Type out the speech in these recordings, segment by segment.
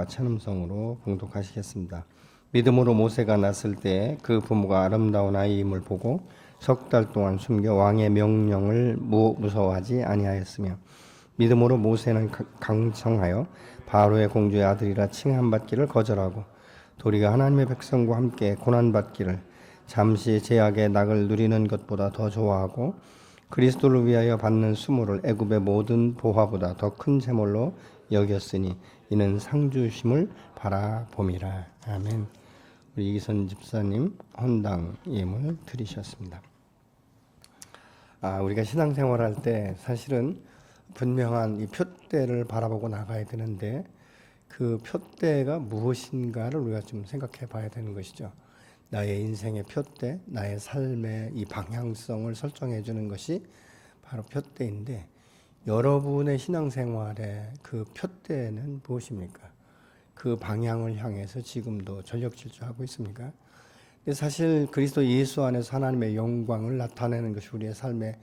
찬양과 찬음성으로 봉독하시겠습니다. 믿음으로 모세가 났을 때 그 부모가 아름다운 아이임을 보고 석 달 동안 숨겨 왕의 명령을 무서워하지 아니하였으며 믿음으로 모세는 강성하여 바로의 공주의 아들이라 칭함받기를 거절하고 도리가 하나님의 백성과 함께 고난받기를 잠시 제약의 낙을 누리는 것보다 더 좋아하고 그리스도를 위하여 받는 수모를 애굽의 모든 보화보다 더 큰 재물로 여겼으니 이는 상주심을 바라봄이라. 아멘. 우리 이기선 집사님 헌당 예물 드리셨습니다. 우리가 신앙생활할 때 사실은 분명한 이 표대를 바라보고 나가야 되는데 그 표대가 무엇인가를 우리가 좀 생각해 봐야 되는 것이죠. 나의 인생의 표대, 나의 삶의 이 방향성을 설정해 주는 것이 바로 표대인데 여러분의 신앙생활의 그 표대는 무엇입니까? 그 방향을 향해서 지금도 전력질주하고 있습니까? 근데 사실 그리스도 예수 안에서 하나님의 영광을 나타내는 것이 우리의 삶의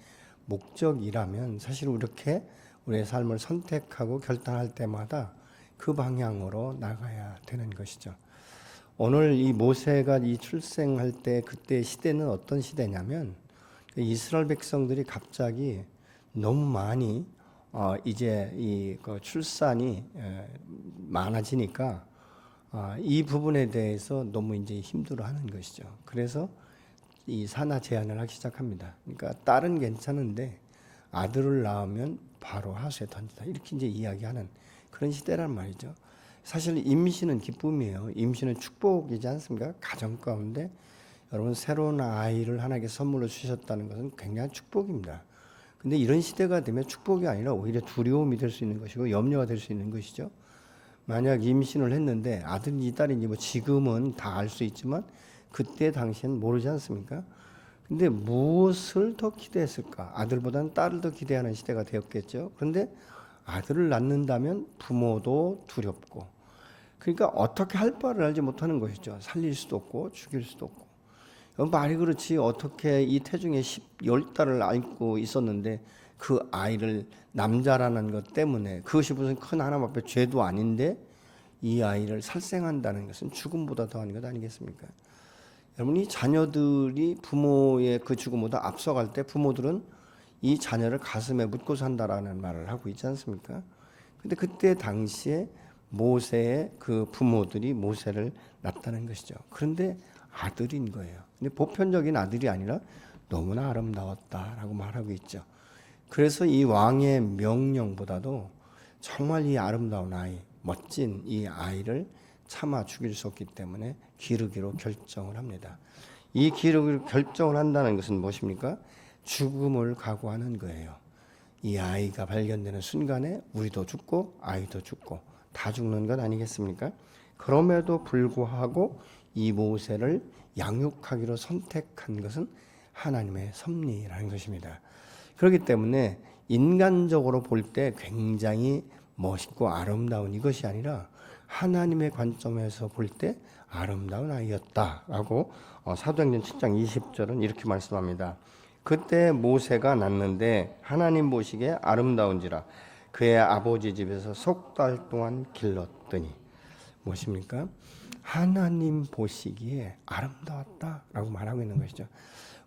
목적이라면 사실 이렇게 우리의 삶을 선택하고 결단할 때마다 그 방향으로 나가야 되는 것이죠. 오늘 이 모세가 이 출생할 때 그때 시대는 어떤 시대냐면 이스라엘 백성들이 갑자기 너무 많이 이제 이 출산이 많아지니까 이 부분에 대해서 너무 이제 힘들어하는 것이죠. 그래서 이 산하 제한을 하기 시작합니다. 그러니까 딸은 괜찮은데 아들을 낳으면 바로 하수에 던지다 이렇게 이제 이야기하는 그런 시대란 말이죠. 사실 임신은 기쁨이에요. 임신은 축복이지 않습니까? 가정 가운데 여러분 새로운 아이를 하나님께 선물로 주셨다는 것은 굉장한 축복입니다. 근데 이런 시대가 되면 축복이 아니라 오히려 두려움이 될 수 있는 것이고 염려가 될 수 있는 것이죠. 만약 임신을 했는데 아들인지 딸인지 뭐 지금은 다 알 수 있지만 그때 당시엔 모르지 않습니까? 근데 무엇을 더 기대했을까? 아들보다는 딸을 더 기대하는 시대가 되었겠죠. 그런데 아들을 낳는다면 부모도 두렵고 그러니까 어떻게 할 바를 알지 못하는 것이죠. 살릴 수도 없고 죽일 수도 없고 말이 그렇지 어떻게 이 태중에 10달을 앓고 있었는데 그 아이를 남자라는 것 때문에 그것이 무슨 큰 하나님 앞에 죄도 아닌데 이 아이를 살생한다는 것은 죽음보다 더한 것 아니겠습니까? 여러분 이 자녀들이 부모의 그 죽음보다 앞서갈 때 부모들은 이 자녀를 가슴에 묻고 산다라는 말을 하고 있지 않습니까? 근데 그때 당시에 모세의 그 부모들이 모세를 낳았다는 것이죠. 그런데 아들인 거예요. 근데 보편적인 아들이 아니라 너무나 아름다웠다라고 말하고 있죠. 그래서 이 왕의 명령보다도 정말 이 아름다운 아이, 멋진 이 아이를 차마 죽일 수 없기 때문에 기르기로 결정을 합니다. 이 기르기로 결정을 한다는 것은 무엇입니까? 죽음을 각오하는 거예요. 이 아이가 발견되는 순간에 우리도 죽고 아이도 죽고 다 죽는 것 아니겠습니까? 그럼에도 불구하고 이 모세를 양육하기로 선택한 것은 하나님의 섭리라는 것입니다. 그렇기 때문에 인간적으로 볼 때 굉장히 멋있고 아름다운 이것이 아니라 하나님의 관점에서 볼 때 아름다운 아이였다라고 사도행전 7장 20절은 이렇게 말씀합니다. 그때 모세가 낳는데 하나님 보시기에 아름다운지라 그의 아버지 집에서 석 달 동안 길렀더니 무엇입니까? 하나님 보시기에 아름다웠다라고 말하고 있는 것이죠.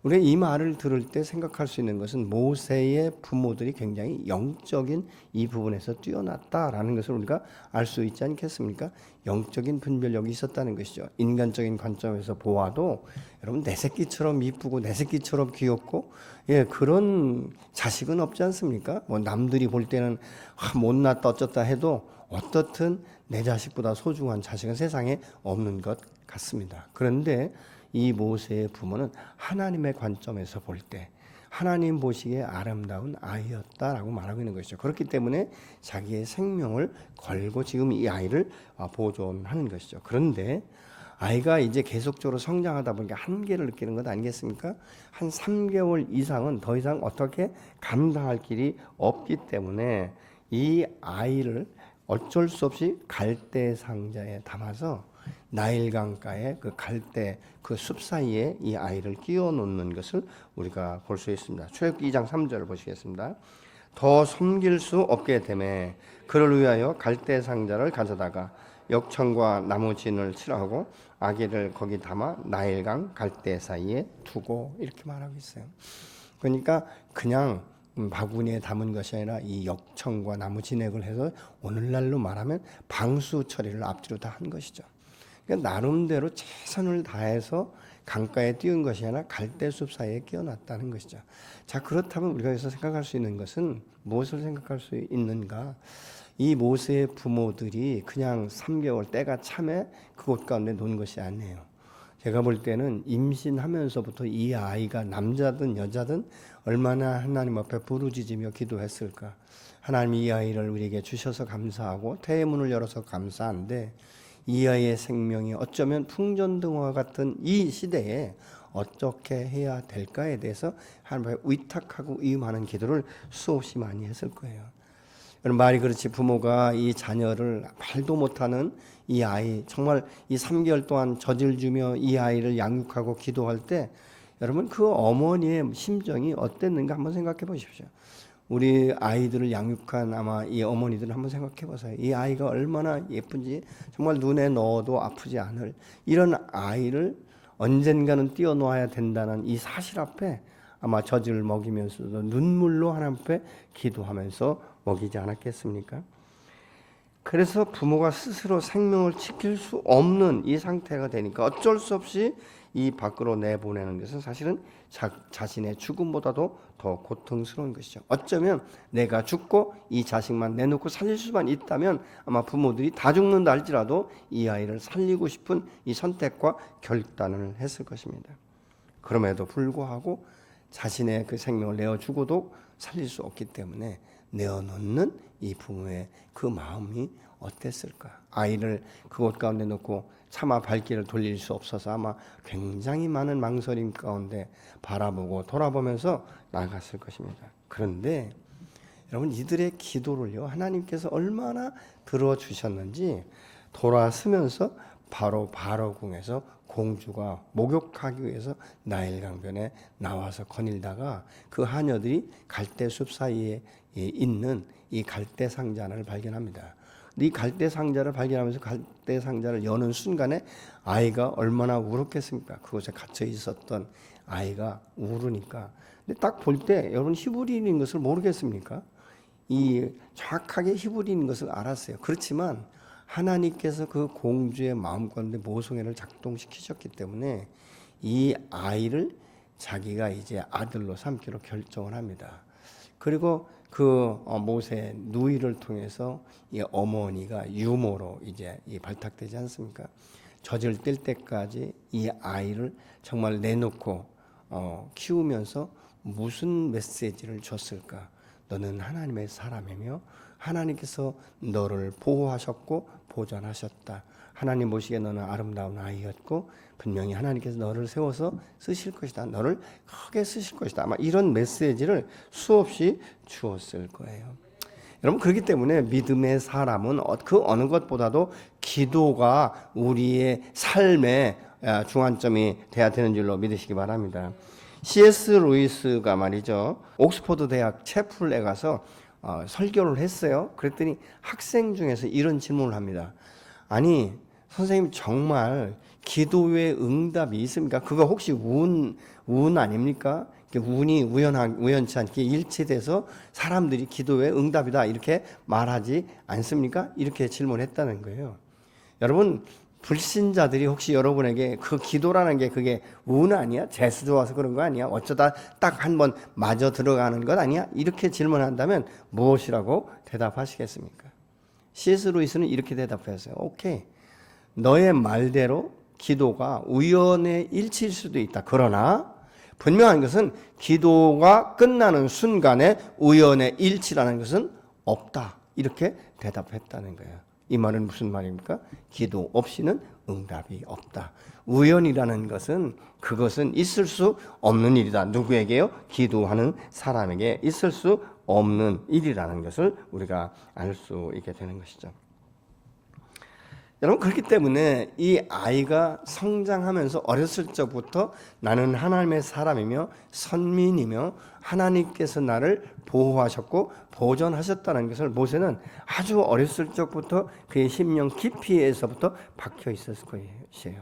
우리가 이 말을 들을 때 생각할 수 있는 것은 모세의 부모들이 굉장히 영적인 이 부분에서 뛰어났다라는 것을 우리가 알 수 있지 않겠습니까? 영적인 분별력이 있었다는 것이죠. 인간적인 관점에서 보아도 여러분 내 새끼처럼 이쁘고 내 새끼처럼 귀엽고 그런 자식은 없지 않습니까? 뭐 남들이 볼 때는 못났다 어쩌다 해도 어떻든 내 자식보다 소중한 자식은 세상에 없는 것 같습니다. 그런데 이 모세의 부모는 하나님의 관점에서 볼 때 하나님 보시기에 아름다운 아이였다라고 말하고 있는 것이죠. 그렇기 때문에 자기의 생명을 걸고 지금 이 아이를 보존하는 것이죠. 그런데 아이가 이제 계속적으로 성장하다 보니까 한계를 느끼는 것 아니겠습니까? 한 3개월 이상은 더 이상 어떻게 감당할 길이 없기 때문에 이 아이를 어쩔 수 없이 갈대 상자에 담아서 나일강가의 그 갈대 그 숲 사이에 이 아이를 끼워 놓는 것을 우리가 볼 수 있습니다. 출애굽기 2장 3절을 보시겠습니다. 더 섬길 수 없게 되매 그를 위하여 갈대 상자를 가져다가 역청과 나무진을 칠하고 아기를 거기 담아 나일강 갈대 사이에 두고 이렇게 말하고 있어요. 그러니까 그냥 바구니에 담은 것이 아니라 이 역청과 나무 진액을 해서 오늘날로 말하면 방수 처리를 앞뒤로 다 한 것이죠. 그러니까 나름대로 최선을 다해서 강가에 띄운 것이 아니라 갈대숲 사이에 끼워놨다는 것이죠. 자, 그렇다면 우리가 여기서 생각할 수 있는 것은 무엇을 생각할 수 있는가? 이 모세의 부모들이 그냥 3개월 때가 참에 그곳 가운데 놓은 것이 아니에요. 제가 볼 때는 임신하면서부터 이 아이가 남자든 여자든 얼마나 하나님 앞에 부르짖으며 기도했을까. 하나님 이 아이를 우리에게 주셔서 감사하고 태의 문을 열어서 감사한데 이 아이의 생명이 어쩌면 풍전등화 같은 이 시대에 어떻게 해야 될까에 대해서 하나님 앞에 위탁하고 위임하는 기도를 수없이 많이 했을 거예요. 여러분, 말이 그렇지 부모가 이 자녀를 말도 못하는 이 아이 정말 이 3개월 동안 젖을 주며 이 아이를 양육하고 기도할 때 여러분 그 어머니의 심정이 어땠는가 한번 생각해 보십시오. 우리 아이들을 양육한 아마 이 어머니들은 한번 생각해 보세요. 이 아이가 얼마나 예쁜지 정말 눈에 넣어도 아프지 않을 이런 아이를 언젠가는 띄워놓아야 된다는 이 사실 앞에 아마 젖을 먹이면서도 눈물로 하나님 앞에 기도하면서 먹이지 않았겠습니까? 그래서 부모가 스스로 생명을 지킬 수 없는 이 상태가 되니까 어쩔 수 없이 이 밖으로 내보내는 것은 사실은 자신의 죽음보다도 더 고통스러운 것이죠. 어쩌면 내가 죽고 이 자식만 내놓고 살릴 수만 있다면 아마 부모들이 다 죽는다 할지라도 이 아이를 살리고 싶은 이 선택과 결단을 했을 것입니다. 그럼에도 불구하고 자신의 그 생명을 내어주고도 살릴 수 없기 때문에 내어놓는 이 부모의 그 마음이 어땠을까? 아이를 그곳 가운데 놓고 차마 발길을 돌릴 수 없어서 아마 굉장히 많은 망설임 가운데 바라보고 돌아보면서 나갔을 것입니다. 그런데 여러분 이들의 기도를요 하나님께서 얼마나 들어주셨는지 돌아서면서 바로 바로궁에서 공주가 목욕하기 위해서 나일강변에 나와서 거닐다가 그 하녀들이 갈대숲 사이에 있는 이 갈대 상자를 발견합니다. 이 갈대 상자를 발견하면서 갈대 상자를 여는 순간에 아이가 얼마나 울었겠습니까? 그곳에 갇혀 있었던 아이가 울으니까. 근데 딱 볼 때 여러분 히브리인인 것을 모르겠습니까? 이 정확하게 히브리인인 것을 알았어요. 그렇지만 하나님께서 그 공주의 마음 가운데 모성애를 작동시키셨기 때문에 이 아이를 자기가 이제 아들로 삼기로 결정을 합니다. 그리고 그 모세 누이를 통해서 이 어머니가 유모로 이제 발탁되지 않습니까? 젖을 뗄 때까지 이 아이를 정말 내놓고 키우면서 무슨 메시지를 줬을까? 너는 하나님의 사람이며 하나님께서 너를 보호하셨고 보존하셨다. 하나님 보시기에 너는 아름다운 아이였고 분명히 하나님께서 너를 세워서 쓰실 것이다. 너를 크게 쓰실 것이다. 아마 이런 메시지를 수없이 주었을 거예요. 여러분 그렇기 때문에 믿음의 사람은 그 어느 것보다도 기도가 우리의 삶의 중앙점이 돼야 되는 줄로 믿으시기 바랍니다. C.S. 루이스가 말이죠. 옥스퍼드 대학 채플에 가서 설교를 했어요. 그랬더니 학생 중에서 이런 질문을 합니다. 아니 선생님 정말 기도의 응답이 있습니까? 그거 혹시 운 아닙니까? 운이 우연치 않게 일치돼서 사람들이 기도의 응답이다 이렇게 말하지 않습니까? 이렇게 질문했다는 거예요. 여러분 불신자들이 혹시 여러분에게 그 기도라는 게 그게 운 아니야? 재수 좋아서 그런 거 아니야? 어쩌다 딱 한 번 맞아 들어가는 것 아니야? 이렇게 질문한다면 무엇이라고 대답하시겠습니까? C.S. 루이스는 이렇게 대답했어요. 오케이. 너의 말대로 기도가 우연의 일치일 수도 있다. 그러나 분명한 것은 기도가 끝나는 순간에 우연의 일치라는 것은 없다. 이렇게 대답했다는 거예요. 이 말은 무슨 말입니까? 기도 없이는 응답이 없다. 우연이라는 것은 그것은 있을 수 없는 일이다. 누구에게요? 기도하는 사람에게 있을 수 없는 일이라는 것을 우리가 알 수 있게 되는 것이죠. 여러분, 그렇기 때문에 이 아이가 성장하면서 어렸을 적부터 나는 하나님의 사람이며 선민이며 하나님께서 나를 보호하셨고 보존하셨다는 것을 모세는 아주 어렸을 적부터 그의 심령 깊이에서부터 박혀 있었을 것이에요.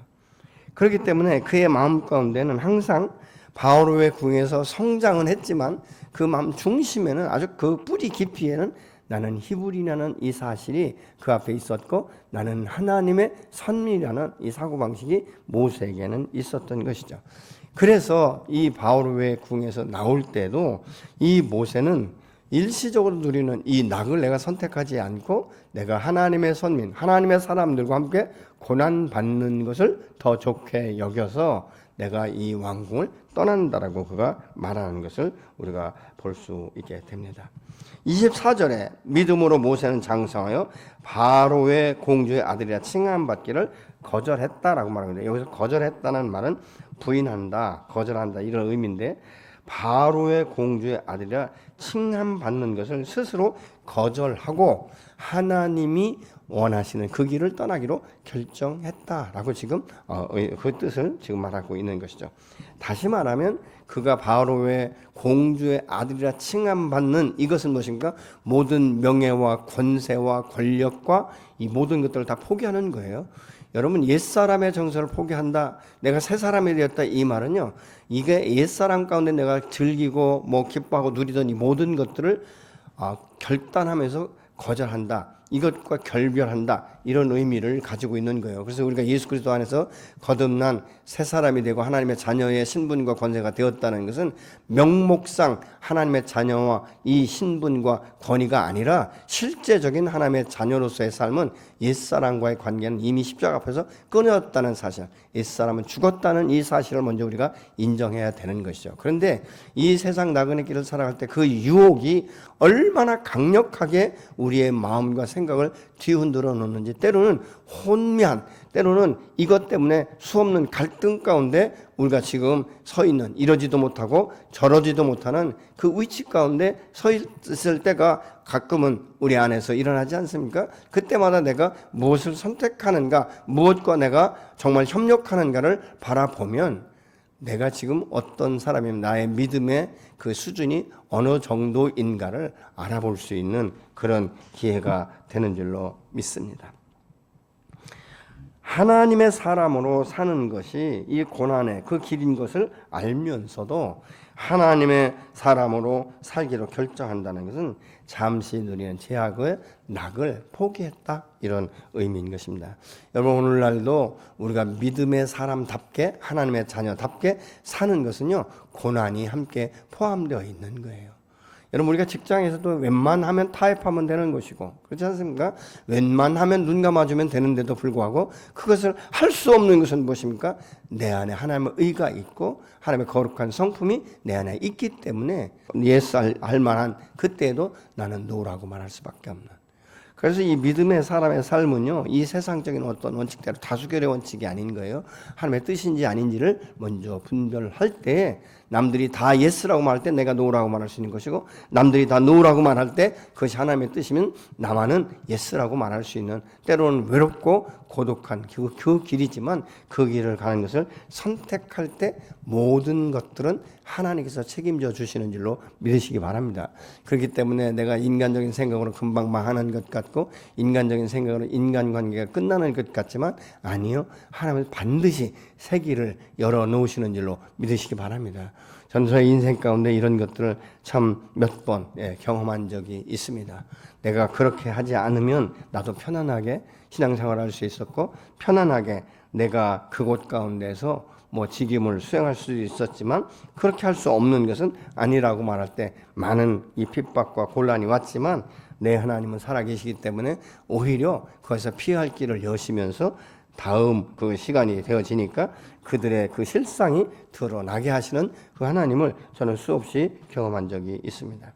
그렇기 때문에 그의 마음 가운데는 항상 바오로의 궁에서 성장은 했지만 그 마음 중심에는 아주 그 뿌리 깊이에는 나는 히브리라는 이 사실이 그 앞에 있었고 나는 하나님의 선민이라는 이 사고방식이 모세에게는 있었던 것이죠. 그래서 이 바오로의 궁에서 나올 때도 이 모세는 일시적으로 누리는 이 낙을 내가 선택하지 않고 내가 하나님의 선민, 하나님의 사람들과 함께 고난받는 것을 더 좋게 여겨서 내가 이 왕궁을 떠난다라고 그가 말하는 것을 우리가 볼 수 있게 됩니다. 24절에 믿음으로 모세는 장성하여 바로의 공주의 아들이라 칭함받기를 거절했다라고 말합니다. 여기서 거절했다는 말은 부인한다, 거절한다 이런 의미인데 바로의 공주의 아들이라 칭함받는 것을 스스로 거절하고 하나님이 원하시는 그 길을 떠나기로 결정했다라고 지금 그 뜻을 지금 말하고 있는 것이죠. 다시 말하면 그가 바로의 공주의 아들이라 칭함받는 이것은 무엇인가? 모든 명예와 권세와 권력과 이 모든 것들을 다 포기하는 거예요. 여러분, 옛사람의 정서를 포기한다, 내가 새 사람이 되었다, 이 말은요, 이게 옛사람 가운데 내가 즐기고 뭐 기뻐하고 누리던 이 모든 것들을 결단하면서 거절한다, 이것과 결별한다, 이런 의미를 가지고 있는 거예요. 그래서 우리가 예수 그리스도 안에서 거듭난 새 사람이 되고 하나님의 자녀의 신분과 권세가 되었다는 것은 명목상 하나님의 자녀와 이 신분과 권위가 아니라 실제적인 하나님의 자녀로서의 삶은 옛사람과의 관계는 이미 십자가 앞에서 끊어졌다는 사실, 옛사람은 죽었다는 이 사실을 먼저 우리가 인정해야 되는 것이죠. 그런데 이 세상 나그네 길을 살아갈 때 그 유혹이 얼마나 강력하게 우리의 마음과 생각을 뒤흔들어 놓는지, 때로는 혼미한, 때로는 이것 때문에 수없는 갈등 가운데 우리가 지금 서 있는, 이러지도 못하고 저러지도 못하는 그 위치 가운데 서 있을 때가 가끔은 우리 안에서 일어나지 않습니까? 그때마다 내가 무엇을 선택하는가, 무엇과 내가 정말 협력하는가를 바라보면 내가 지금 어떤 사람이면 나의 믿음의 그 수준이 어느 정도인가를 알아볼 수 있는 그런 기회가 되는 줄로 믿습니다. 하나님의 사람으로 사는 것이 이 고난의 그 길인 것을 알면서도 하나님의 사람으로 살기로 결정한다는 것은 잠시 누리는 제약의 낙을 포기했다, 이런 의미인 것입니다. 여러분, 오늘날도 우리가 믿음의 사람답게 하나님의 자녀답게 사는 것은요, 고난이 함께 포함되어 있는 거예요. 여러분, 우리가 직장에서도 웬만하면 타협하면 되는 것이고, 그렇지 않습니까? 웬만하면 눈 감아주면 되는데도 불구하고 그것을 할 수 없는 것은 무엇입니까? 내 안에 하나님의 의가 있고 하나님의 거룩한 성품이 내 안에 있기 때문에 예스 할 만한 그때에도 나는 노라고 말할 수밖에 없는. 그래서 이 믿음의 사람의 삶은요, 이 세상적인 어떤 원칙대로 다수결의 원칙이 아닌 거예요. 하나님의 뜻인지 아닌지를 먼저 분별할 때, 남들이 다 예스라고 말할 때 내가 노라고 말할 수 있는 것이고, 남들이 다 노라고 말할 때 그것이 하나님의 뜻이면 나만은 예스라고 말할 수 있는, 때로는 외롭고 고독한 그 길이지만 그 길을 가는 것을 선택할 때 모든 것들은 하나님께서 책임져 주시는 줄로 믿으시기 바랍니다. 그렇기 때문에 내가 인간적인 생각으로 금방 망하는 것 같고 인간적인 생각으로 인간관계가 끝나는 것 같지만 아니요, 하나님은 반드시 새 길을 열어놓으시는 줄로 믿으시기 바랍니다. 저는 저의 인생 가운데 이런 것들을 참 몇 번 경험한 적이 있습니다. 내가 그렇게 하지 않으면 나도 편안하게 신앙생활을 할 수 있었고, 편안하게 내가 그곳 가운데서 뭐 직임을 수행할 수도 있었지만 그렇게 할 수 없는 것은 아니라고 말할 때 많은 이 핍박과 곤란이 왔지만 내 하나님은 살아계시기 때문에 오히려 거기서 피할 길을 여시면서 다음 그 시간이 되어지니까 그들의 그 실상이 드러나게 하시는 그 하나님을 저는 수없이 경험한 적이 있습니다.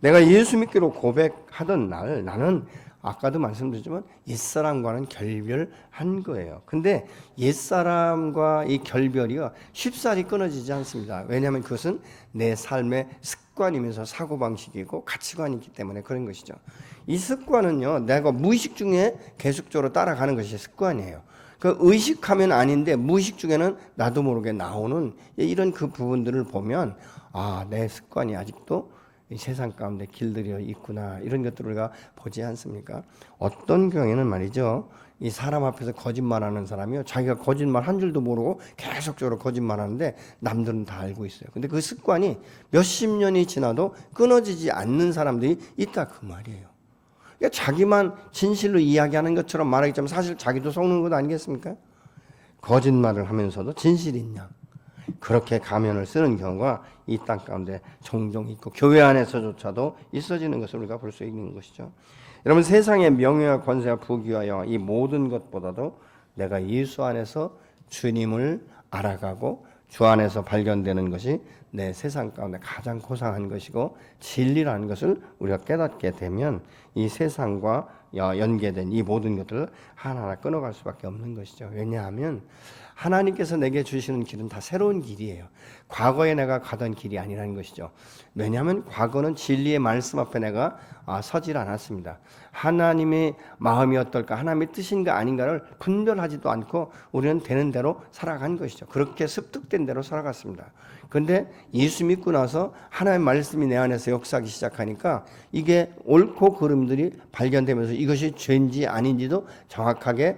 내가 예수 믿기로 고백하던 날 나는 아까도 말씀드렸지만 옛사람과는 결별한 거예요. 근데 옛사람과 이 결별이요 쉽사리 끊어지지 않습니다. 왜냐하면 그것은 내 삶의 습관이면서 사고방식이고 가치관이기 때문에 그런 것이죠. 이 습관은요 내가 무의식 중에 계속적으로 따라가는 것이 습관이에요. 그 의식하면 아닌데 무의식 중에는 나도 모르게 나오는 이런 그 부분들을 보면 내 습관이 아직도 이 세상 가운데 길들여 있구나, 이런 것들을 우리가 보지 않습니까? 어떤 경우에는 말이죠, 이 사람 앞에서 거짓말하는 사람이요 자기가 거짓말 한 줄도 모르고 계속적으로 거짓말하는데 남들은 다 알고 있어요. 근데 그 습관이 몇십 년이 지나도 끊어지지 않는 사람들이 있다 그 말이에요. 그러니까 자기만 진실로 이야기하는 것처럼 말하기처럼 사실 자기도 속는 것 아니겠습니까? 거짓말을 하면서도 진실이 있냐, 그렇게 가면을 쓰는 경우가 이 땅 가운데 종종 있고 교회 안에서조차도 있어지는 것을 우리가 볼 수 있는 것이죠. 여러분, 세상의 명예와 권세와 부귀와 영화, 이 모든 것보다도 내가 예수 안에서 주님을 알아가고 주 안에서 발견되는 것이 내 세상 가운데 가장 고상한 것이고 진리라는 것을 우리가 깨닫게 되면 이 세상과 연계된 이 모든 것들을 하나하나 끊어갈 수밖에 없는 것이죠. 왜냐하면 하나님께서 내게 주시는 길은 다 새로운 길이에요. 과거에 내가 가던 길이 아니라는 것이죠. 왜냐하면 과거는 진리의 말씀 앞에 내가 서질 않았습니다. 하나님의 마음이 어떨까, 하나님의 뜻인가 아닌가를 분별하지도 않고 우리는 되는 대로 살아간 것이죠. 그렇게 습득된 대로 살아갔습니다. 그런데 예수 믿고 나서 하나님의 말씀이 내 안에서 역사하기 시작하니까 이게 옳고 그름들이 발견되면서 이것이 죄인지 아닌지도 정확하게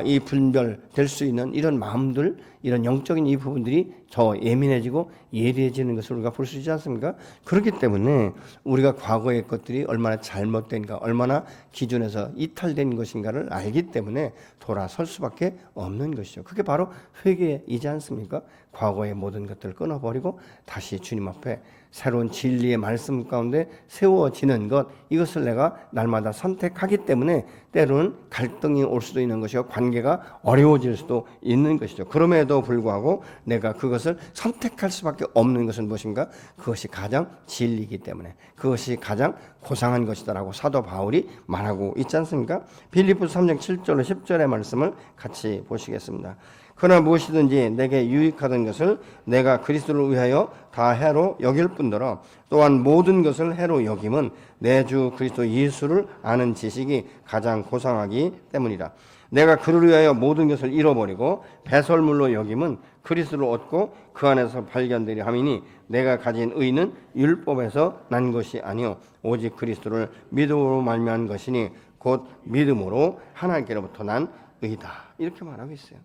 이 분별될 수 있는 이런 마음들, 이런 영적인 이 부분들이 더 예민해지고 예리해지는 것을 우리가 볼 수 있지 않습니까? 그렇기 때문에 우리가 과거의 것들이 얼마나 잘못된가, 얼마나 기준에서 이탈된 것인가를 알기 때문에 돌아설 수밖에 없는 것이죠. 그게 바로 회개이지 않습니까? 과거의 모든 것들을 끊어버리고 다시 주님 앞에 새로운 진리의 말씀 가운데 세워지는 것, 이것을 내가 날마다 선택하기 때문에 때로는 갈등이 올 수도 있는 것이고 관계가 어려워질 수도 있는 것이죠. 그럼에도 불구하고 내가 그것을 선택할 수밖에 없는 것은 무엇인가? 그것이 가장 진리이기 때문에, 그것이 가장 고상한 것이다라고 사도 바울이 말하고 있지 않습니까? 빌립보서 3장 7절로 10절의 말씀을 같이 보시겠습니다. 그러나 무엇이든지 내게 유익하던 것을 내가 그리스도를 위하여 다 해로 여길 뿐더러 또한 모든 것을 해로 여김은 내 주 그리스도 예수를 아는 지식이 가장 고상하기 때문이라. 내가 그를 위하여 모든 것을 잃어버리고 배설물로 여김은 그리스도를 얻고 그 안에서 발견되리 함이니 내가 가진 의는 율법에서 난 것이 아니요 오직 그리스도를 믿음으로 말미암은 것이니 곧 믿음으로 하나님께로부터 난 의다. 이렇게 말하고 있어요.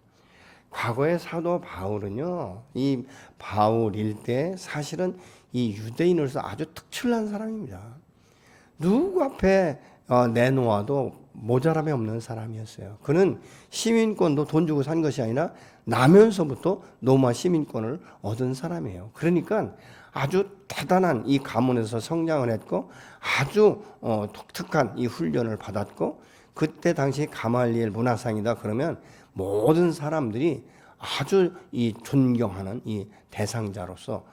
과거의 사도 바울은요, 이 바울일 때 사실은 이 유대인으로서 아주 특출난 사람입니다. 누구 앞에 내놓아도 모자람이 없는 사람이었어요. 그는 시민권도 돈 주고 산 것이 아니라 나면서부터 로마 시민권을 얻은 사람이에요. 그러니까 아주 대단한 이 가문에서 성장을 했고 아주 독특한 이 훈련을 받았고, 그때 당시 가말리엘 문화상이다 그러면 모든 사람들이 아주 이 존경하는 이 대상자로서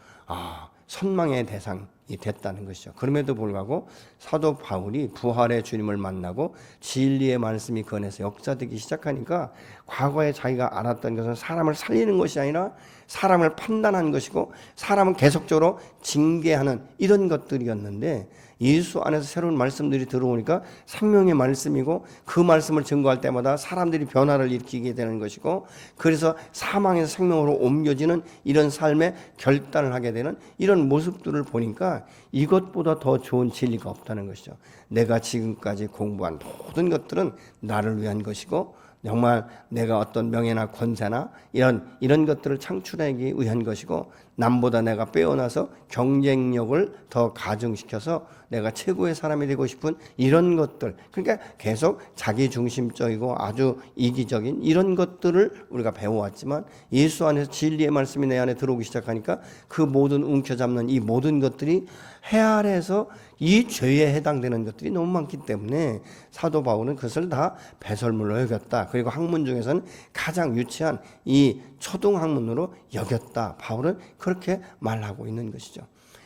선망의 대상이 됐다는 것이죠. 그럼에도 불구하고 사도 바울이 부활의 주님을 만나고 진리의 말씀이 그 안에서 역사되기 시작하니까 과거에 자기가 알았던 것은 사람을 살리는 것이 아니라 사람을 판단하는 것이고 사람은 계속적으로 징계하는 이런 것들이었는데, 예수 안에서 새로운 말씀들이 들어오니까 생명의 말씀이고 그 말씀을 증거할 때마다 사람들이 변화를 일으키게 되는 것이고, 그래서 사망에서 생명으로 옮겨지는 이런 삶의 결단을 하게 되는 이런 모습들을 보니까 이것보다 더 좋은 진리가 없다는 것이죠. 내가 지금까지 공부한 모든 것들은 나를 위한 것이고 정말 내가 어떤 명예나 권세나 이런 것들을 창출하기 위한 것이고, 남보다 내가 빼어나서 경쟁력을 더 가중시켜서 내가 최고의 사람이 되고 싶은 이런 것들, 그러니까 계속 자기중심적이고 아주 이기적인 이런 것들을 우리가 배워왔지만 예수 안에서 진리의 말씀이 내 안에 들어오기 시작하니까 그 모든 움켜잡는 이 모든 것들이 해 아래에서 이 죄에 해당되는 것들이 너무 많기 때문에 사도 바울은 그것을 다 배설물로 여겼다. 그리고 학문 중에서는 가장 유치한 이 초등학문으로 여겼다. 바울은 그렇게 말하고 있는 것이죠.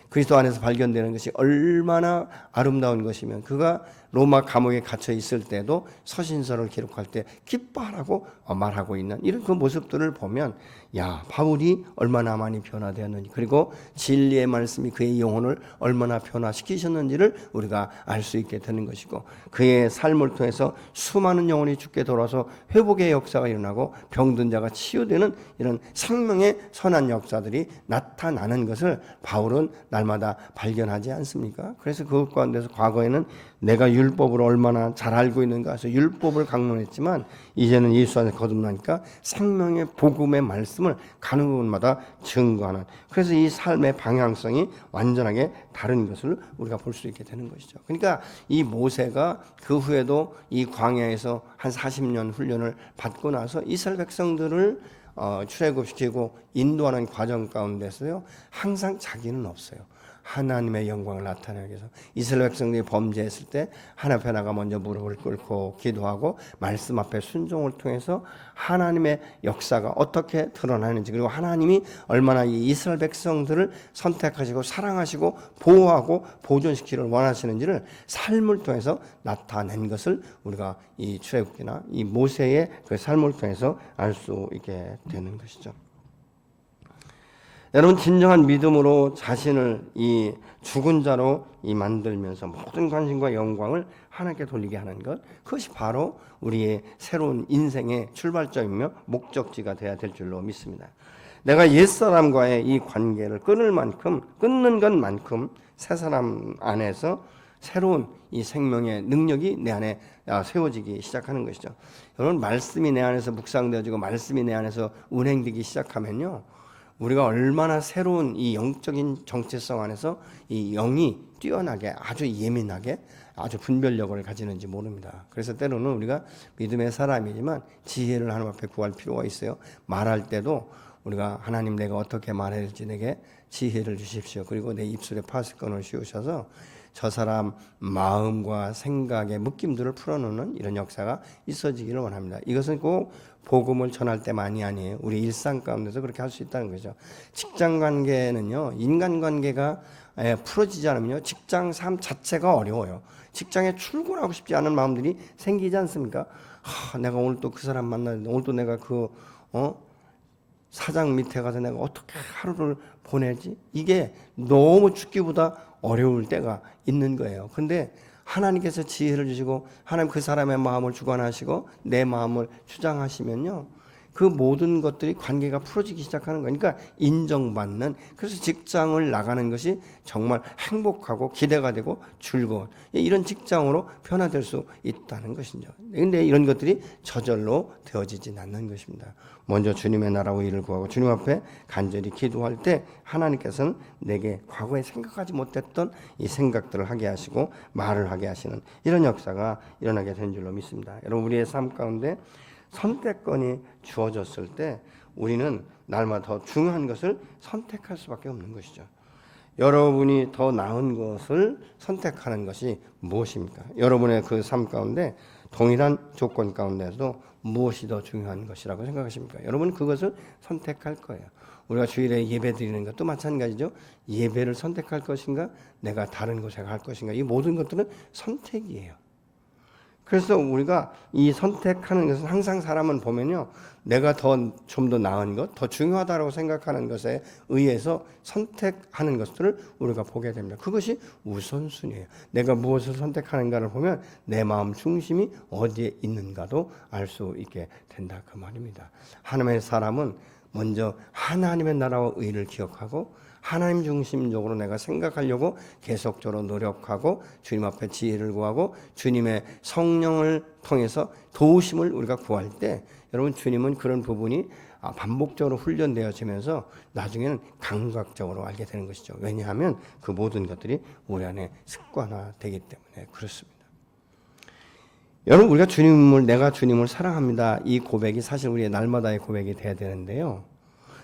그리스도 안에서 발견되는 것이 얼마나 아름다운 것이면 그가 로마 감옥에 갇혀 있을 때도 서신서를 기록할 때 기뻐하라고 말하고 있는 이런 그 모습들을 보면 야, 바울이 얼마나 많이 변화되었는지, 그리고 진리의 말씀이 그의 영혼을 얼마나 변화시키셨는지를 우리가 알 수 있게 되는 것이고, 그의 삶을 통해서 수많은 영혼이 죽게 돌아서 회복의 역사가 일어나고 병든 자가 치유되는 이런 생명의 선한 역사들이 나타나는 것을 바울은 날마다 발견하지 않습니까? 그래서 그것 가운데서 과거에는 내가 율법을 얼마나 잘 알고 있는가 해서 율법을 강론했지만 이제는 예수 안에 거듭나니까 생명의 복음의 말씀을 가는 곳마다 증거하는, 그래서 이 삶의 방향성이 완전하게 다른 것을 우리가 볼 수 있게 되는 것이죠. 그러니까 이 모세가 그 후에도 이 광야에서 한 40년 훈련을 받고 나서 이스라엘 백성들을 출애굽시키고 인도하는 과정 가운데서요, 항상 자기는 없어요. 하나님의 영광을 나타내기 위해서 이스라엘 백성들이 범죄했을 때 하나님 앞에 나가 먼저 무릎을 꿇고 기도하고 말씀 앞에 순종을 통해서 하나님의 역사가 어떻게 드러나는지, 그리고 하나님이 얼마나 이 이스라엘 백성들을 선택하시고 사랑하시고 보호하고 보존시키기를 원하시는지를 삶을 통해서 나타낸 것을 우리가 이 출애굽기나 이 모세의 그 삶을 통해서 알 수 있게 되는 것이죠. 여러분, 진정한 믿음으로 자신을 이 죽은 자로 만들면서 모든 관심과 영광을 하나님께 돌리게 하는 것, 그것이 바로 우리의 새로운 인생의 출발점이며 목적지가 되어야 될 줄로 믿습니다. 내가 옛사람과의 이 관계를 끊는 것만큼 새 사람 안에서 새로운 이 생명의 능력이 내 안에 세워지기 시작하는 것이죠. 여러분, 말씀이 내 안에서 묵상되어지고 말씀이 내 안에서 운행되기 시작하면요, 우리가 얼마나 새로운 이 영적인 정체성 안에서 이 영이 뛰어나게, 아주 예민하게, 아주 분별력을 가지는지 모릅니다. 그래서 때로는 우리가 믿음의 사람이지만 지혜를 하나님 앞에 구할 필요가 있어요. 말할 때도 우리가 하나님, 내가 어떻게 말해야 될지 내게 지혜를 주십시오. 그리고 내 입술에 파수꾼을 씌우셔서 저 사람 마음과 생각의 묶임들을 풀어놓는 이런 역사가 있어지기를 원합니다. 이것은 꼭 복음을 전할 때만이 아니에요. 우리 일상 가운데서 그렇게 할 수 있다는 거죠. 직장 관계는요, 인간 관계가 풀어지지 않으면요, 직장 삶 자체가 어려워요. 직장에 출근하고 싶지 않은 마음들이 생기지 않습니까? 내가 오늘 또 그 사람 만나는데, 오늘 또 내가 사장 밑에 가서 내가 어떻게 하루를 보내지? 이게 너무 죽기보다 어려울 때가 있는 거예요. 근데 하나님께서 지혜를 주시고 하나님 그 사람의 마음을 주관하시고 내 마음을 주장하시면요, 그 모든 것들이 관계가 풀어지기 시작하는 거니까 인정받는, 그래서 직장을 나가는 것이 정말 행복하고 기대가 되고 즐거운 이런 직장으로 변화될 수 있다는 것이죠. 그런데 이런 것들이 저절로 되어지진 않는 것입니다. 먼저 주님의 나라와 의를 구하고 주님 앞에 간절히 기도할 때 하나님께서는 내게 과거에 생각하지 못했던 이 생각들을 하게 하시고 말을 하게 하시는 이런 역사가 일어나게 된 줄로 믿습니다. 여러분, 우리의 삶 가운데 선택권이 주어졌을 때 우리는 날마다 더 중요한 것을 선택할 수밖에 없는 것이죠. 여러분이 더 나은 것을 선택하는 것이 무엇입니까? 여러분의 그 삶 가운데 동일한 조건 가운데서도 무엇이 더 중요한 것이라고 생각하십니까? 여러분, 그것을 선택할 거예요. 우리가 주일에 예배 드리는 것도 마찬가지죠. 예배를 선택할 것인가, 내가 다른 곳에 갈 것인가, 이 모든 것들은 선택이에요. 그래서 우리가 이 선택하는 것은 항상 사람은 보면요, 내가 좀 더 나은 것, 더 중요하다고 생각하는 것에 의해서 선택하는 것들을 우리가 보게 됩니다. 그것이 우선순위예요. 내가 무엇을 선택하는가를 보면 내 마음 중심이 어디에 있는가도 알 수 있게 된다, 그 말입니다. 하나님의 사람은 먼저 하나님의 나라와 의를 기억하고 하나님 중심적으로 내가 생각하려고 계속적으로 노력하고 주님 앞에 지혜를 구하고 주님의 성령을 통해서 도우심을 우리가 구할 때, 여러분, 주님은 그런 부분이 반복적으로 훈련되어지면서 나중에는 감각적으로 알게 되는 것이죠. 왜냐하면 그 모든 것들이 우리 안에 습관화되기 때문에 그렇습니다. 여러분, 우리가 내가 주님을 사랑합니다, 이 고백이 사실 우리의 날마다의 고백이 돼야 되는데요,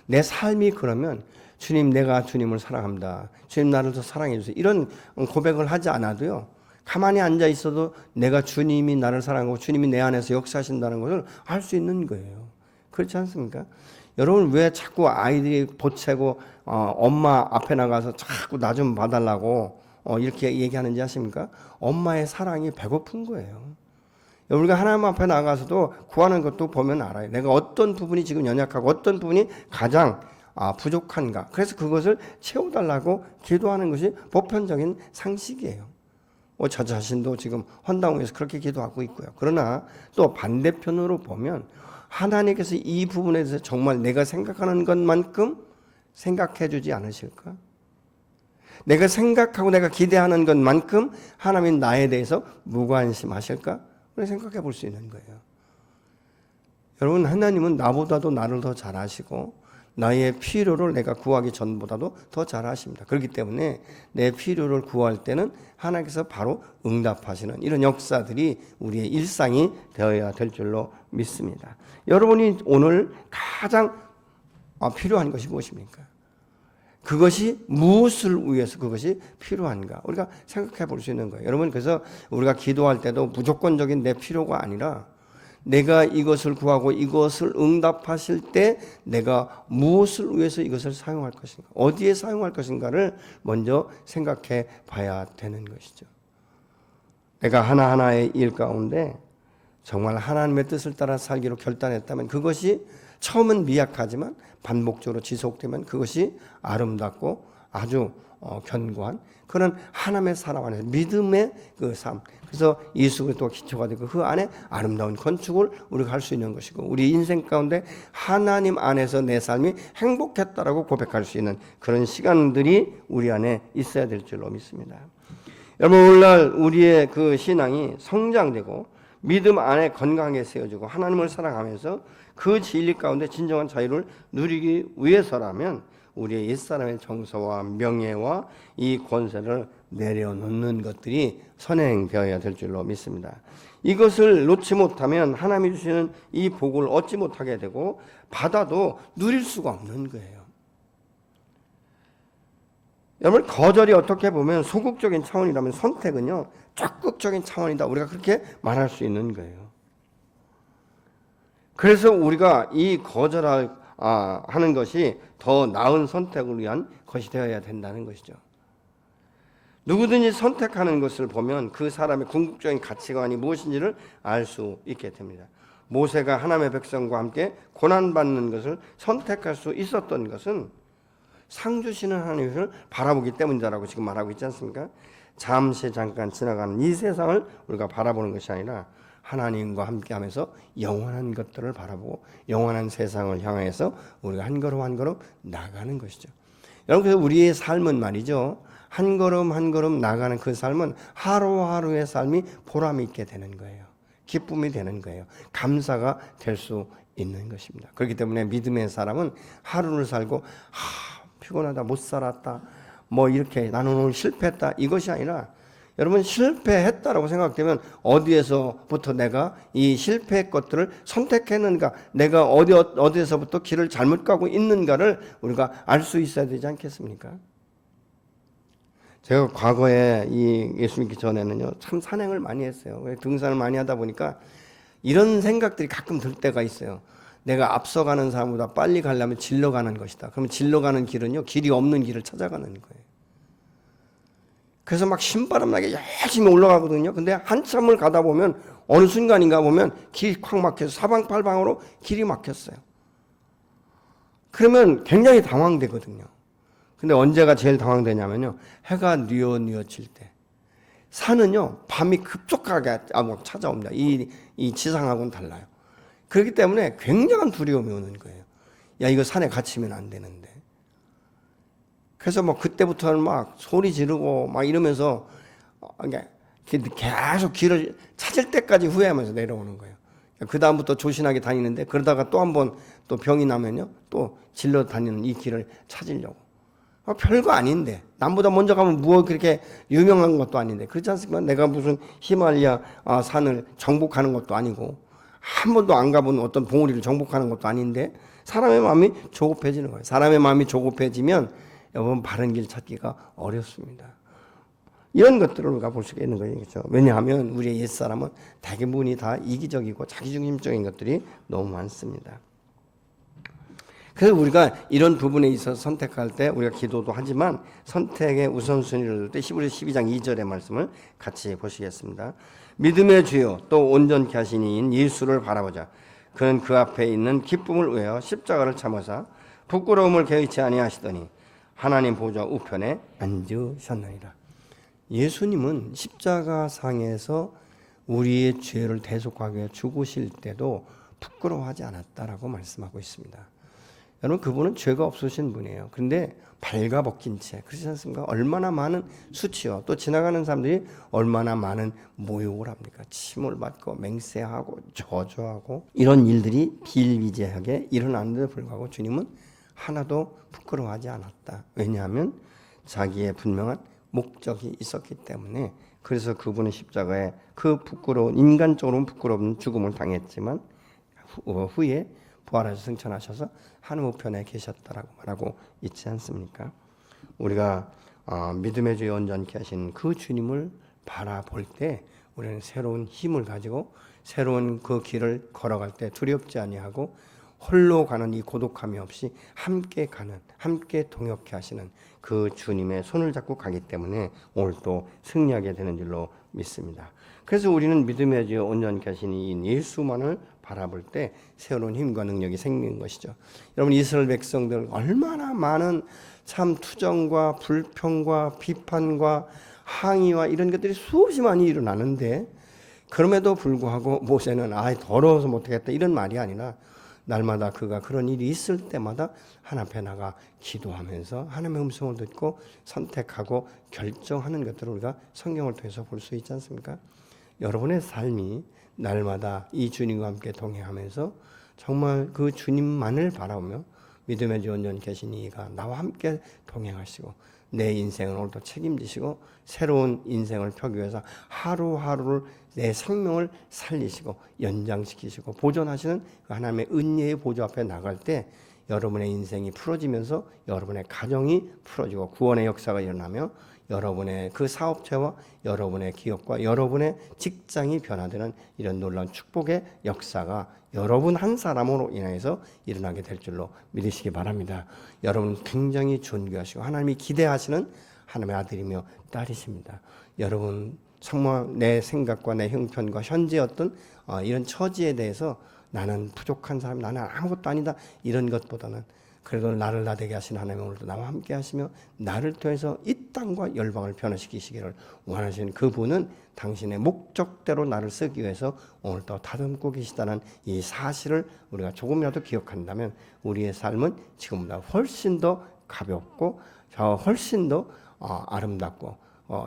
내 삶이 그러면 주님, 내가 주님을 사랑합니다, 주님 나를 더 사랑해 주세요, 이런 고백을 하지 않아도요, 가만히 앉아 있어도 내가 주님이 나를 사랑하고 주님이 내 안에서 역사하신다는 것을 알 수 있는 거예요. 그렇지 않습니까? 여러분, 왜 자꾸 아이들이 보채고 엄마 앞에 나가서 자꾸 나 좀 봐달라고 이렇게 얘기하는지 아십니까? 엄마의 사랑이 배고픈 거예요. 우리가 하나님 앞에 나가서도 구하는 것도 보면 알아요. 내가 어떤 부분이 지금 연약하고 어떤 부분이 가장 부족한가. 그래서 그것을 채워달라고 기도하는 것이 보편적인 상식이에요. 저 자신도 지금 헌당에서 그렇게 기도하고 있고요. 그러나 또 반대편으로 보면 하나님께서 이 부분에 대해서 정말 내가 생각하는 것만큼 생각해 주지 않으실까? 내가 생각하고 내가 기대하는 것만큼 하나님 나에 대해서 무관심하실까? 그렇게 생각해 볼 수 있는 거예요. 여러분, 하나님은 나보다도 나를 더 잘 아시고 나의 필요를 내가 구하기 전보다도 더 잘 아십니다. 그렇기 때문에 내 필요를 구할 때는 하나님께서 바로 응답하시는 이런 역사들이 우리의 일상이 되어야 될 줄로 믿습니다. 여러분이 오늘 가장 필요한 것이 무엇입니까? 그것이 무엇을 위해서 그것이 필요한가? 우리가 생각해 볼 수 있는 거예요. 여러분, 그래서 우리가 기도할 때도 무조건적인 내 필요가 아니라 내가 이것을 구하고 이것을 응답하실 때 내가 무엇을 위해서 이것을 사용할 것인가, 어디에 사용할 것인가를 먼저 생각해 봐야 되는 것이죠. 내가 하나하나의 일 가운데 정말 하나님의 뜻을 따라 살기로 결단했다면 그것이 처음은 미약하지만 반복적으로 지속되면 그것이 아름답고 아주 견고한 그런 하나님의 사람 안에서 믿음의 그 삶, 그래서 예수 그리스도가 기초가 되고 그 안에 아름다운 건축을 우리가 할 수 있는 것이고 우리 인생 가운데 하나님 안에서 내 삶이 행복했다라고 고백할 수 있는 그런 시간들이 우리 안에 있어야 될 줄로 믿습니다. 여러분, 오늘날 우리의 그 신앙이 성장되고 믿음 안에 건강하게 세워지고 하나님을 사랑하면서 그 진리 가운데 진정한 자유를 누리기 위해서라면 우리의 옛사람의 정서와 명예와 이 권세를 내려놓는 것들이 선행되어야 될 줄로 믿습니다. 이것을 놓지 못하면 하나님이 주시는 이 복을 얻지 못하게 되고 받아도 누릴 수가 없는 거예요. 여러분, 거절이 어떻게 보면 소극적인 차원이라면 선택은요 적극적인 차원이다. 우리가 그렇게 말할 수 있는 거예요. 그래서 우리가 이 거절하는 것이 더 나은 선택을 위한 것이 되어야 된다는 것이죠. 누구든지 선택하는 것을 보면 그 사람의 궁극적인 가치관이 무엇인지를 알 수 있게 됩니다. 모세가 하나님의 백성과 함께 고난받는 것을 선택할 수 있었던 것은 상 주시는 하나님을 바라보기 때문이다라고 지금 말하고 있지 않습니까? 잠시 잠깐 지나가는 이 세상을 우리가 바라보는 것이 아니라 하나님과 함께하면서 영원한 것들을 바라보고 영원한 세상을 향해서 우리가 한 걸음 한 걸음 나가는 것이죠. 여러분, 그래서 우리의 삶은 말이죠, 한 걸음 한 걸음 나가는 그 삶은 하루하루의 삶이 보람이 있게 되는 거예요. 기쁨이 되는 거예요. 감사가 될 수 있는 것입니다. 그렇기 때문에 믿음의 사람은 하루를 살고 피곤하다, 못 살았다, 뭐 이렇게 나는 오늘 실패했다, 이것이 아니라 여러분, 실패했다라고 생각되면 어디에서부터 내가 이 실패의 것들을 선택했는가, 내가 어디에서부터 길을 잘못 가고 있는가를 우리가 알 수 있어야 되지 않겠습니까? 제가 과거에 이 예수 믿기 전에는요 참 산행을 많이 했어요. 등산을 많이 하다 보니까 이런 생각들이 가끔 들 때가 있어요. 내가 앞서가는 사람보다 빨리 가려면 질러 가는 것이다. 그러면 질러 가는 길은요 길이 없는 길을 찾아가는 거예요. 그래서 막 신바람 나게 열심히 올라가거든요. 근데 한참을 가다 보면 어느 순간인가 보면 길이 콱 막혀서 사방팔방으로 길이 막혔어요. 그러면 굉장히 당황되거든요. 근데 언제가 제일 당황되냐면요, 해가 뉘어질 때. 산은요 밤이 급속하게 찾아옵니다. 이 지상하고는 달라요. 그렇기 때문에 굉장한 두려움이 오는 거예요. 야, 이거 산에 갇히면 안 되는데. 그래서 뭐 그때부터는 막 소리 지르고 막 이러면서 계속 길을 찾을 때까지 후회하면서 내려오는 거예요. 그 다음부터 조신하게 다니는데 그러다가 또 한 번 또 병이 나면요 또 질러 다니는 이 길을 찾으려고. 별거 아닌데, 남보다 먼저 가면 뭐 그렇게 유명한 것도 아닌데, 그렇지 않습니까? 내가 무슨 히말라야 산을 정복하는 것도 아니고 한 번도 안 가본 어떤 봉우리를 정복하는 것도 아닌데 사람의 마음이 조급해지는 거예요. 사람의 마음이 조급해지면 여러분 바른 길 찾기가 어렵습니다. 이런 것들을 우리가 볼 수가 있는 거예요. 그렇죠? 왜냐하면 우리의 옛사람은 대부분이 다 이기적이고 자기중심적인 것들이 너무 많습니다. 그래서 우리가 이런 부분에 있어서 선택할 때 우리가 기도도 하지만 선택의 우선순위를 둘 때 히브리서 12장 2절의 말씀을 같이 보시겠습니다. 믿음의 주요 또 온전케 하신 이인 예수를 바라보자. 그는 그 앞에 있는 기쁨을 위하여 십자가를 참으사 부끄러움을 개의치 아니하시더니 하나님 보좌 우편에 앉으셨느니라. 예수님은 십자가 상에서 우리의 죄를 대속하기 위해 죽으실 때도 부끄러워하지 않았다라고 말씀하고 있습니다. 여러분, 그분은 죄가 없으신 분이에요. 그런데 발가벗긴 채, 그렇지 않습니까? 얼마나 많은 수치요, 또 지나가는 사람들이 얼마나 많은 모욕을 합니까? 침을 맞고 맹세하고 저주하고 이런 일들이 비일비재하게 일어나는데도 불구하고 주님은 하나도 부끄러워하지 않았다. 왜냐하면 자기의 분명한 목적이 있었기 때문에. 그래서 그분은 십자가에 그 부끄러운, 인간적으로는 부끄러운 죽음을 당했지만 후에 부활하셔서 승천하셔서 하늘 우편에 계셨다라고 말하고 있지 않습니까? 우리가 믿음의 주에 온전케 하신 그 주님을 바라볼 때 우리는 새로운 힘을 가지고 새로운 그 길을 걸어갈 때 두렵지 아니하고 홀로 가는 이 고독함이 없이 함께 가는, 함께 동역케 하시는 그 주님의 손을 잡고 가기 때문에 오늘 또 승리하게 되는 줄로 믿습니다. 그래서 우리는 믿음의 주에 온전케 하신 이 예수만을 바라볼 때 새로운 힘과 능력이 생기는 것이죠. 여러분, 이스라엘 백성들 얼마나 많은 참 투정과 불평과 비판과 항의와 이런 것들이 수없이 많이 일어나는데, 그럼에도 불구하고 모세는 더러워서 못하겠다 이런 말이 아니라 날마다 그가 그런 일이 있을 때마다 하나님 앞에 나가 기도하면서 하나님의 음성을 듣고 선택하고 결정하는 것들을 우리가 성경을 통해서 볼 수 있지 않습니까? 여러분의 삶이 날마다 이 주님과 함께 동행하면서 정말 그 주님만을 바라보며 믿음의 주 온전히 계신 이가 나와 함께 동행하시고 내 인생을 오늘도 책임지시고 새로운 인생을 펴기 위해서 하루하루를 내 생명을 살리시고 연장시키시고 보존하시는 그 하나님의 은혜의 보좌 앞에 나갈 때 여러분의 인생이 풀어지면서 여러분의 가정이 풀어지고 구원의 역사가 일어나며 여러분의 그 사업체와 여러분의 기업과 여러분의 직장이 변화되는 이런 놀라운 축복의 역사가 여러분 한 사람으로 인해서 일어나게 될 줄로 믿으시기 바랍니다. 여러분 굉장히 존귀하시고 하나님이 기대하시는 하나님의 아들이며 딸이십니다. 여러분 정말 내 생각과 내 형편과 현재 어떤 이런 처지에 대해서 나는 부족한 사람, 나는 아무것도 아니다 이런 것보다는 그래도 나를 나되게 하신 하나님 오늘도 나와 함께 하시며 나를 통해서 이 땅과 열방을 변화시키시기를 원하시는 그분은 당신의 목적대로 나를 쓰기 위해서 오늘도 다듬고 계시다는 이 사실을 우리가 조금이라도 기억한다면 우리의 삶은 지금보다 훨씬 더 가볍고 훨씬 더 아름답고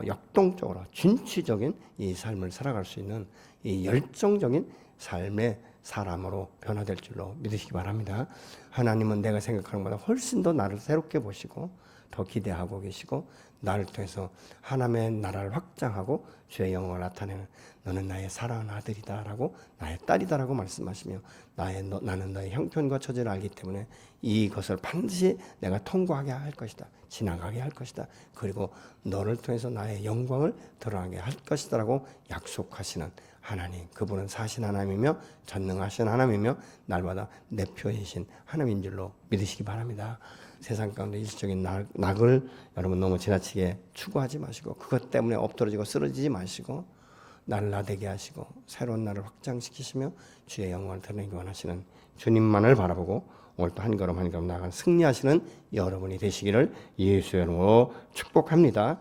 역동적으로 진취적인 이 삶을 살아갈 수 있는 이 열정적인 삶의 사람으로 변화될 줄로 믿으시기 바랍니다. 하나님은 내가 생각하는 것보다 훨씬 더 나를 새롭게 보시고 더 기대하고 계시고 나를 통해서 하나님의 나라를 확장하고 주의 영광을 나타내는 너는 나의 사랑하는 아들이다 라고 나의 딸이다 라고 말씀하시며 나는 너의 형편과 처지를 알기 때문에 이것을 반드시 내가 통과하게 할 것이다. 지나가게 할 것이다. 그리고 너를 통해서 나의 영광을 드러나게 할 것이다 라고 약속하시는 하나님, 그분은 사신 하나님이며 전능하신 하나님이며 날마다 내 표이신 하나님인 줄로 믿으시기 바랍니다. 세상 가운데 일시적인 낙을 여러분 너무 지나치게 추구하지 마시고 그것 때문에 엎드러지고 쓰러지지 마시고 나를 나되게 하시고 새로운 나를 확장시키시며 주의 영광을 드러내기 원하시는 주님만을 바라보고 오늘도 한 걸음 한 걸음 나아가는 승리하시는 여러분이 되시기를 예수의 이름으로 축복합니다.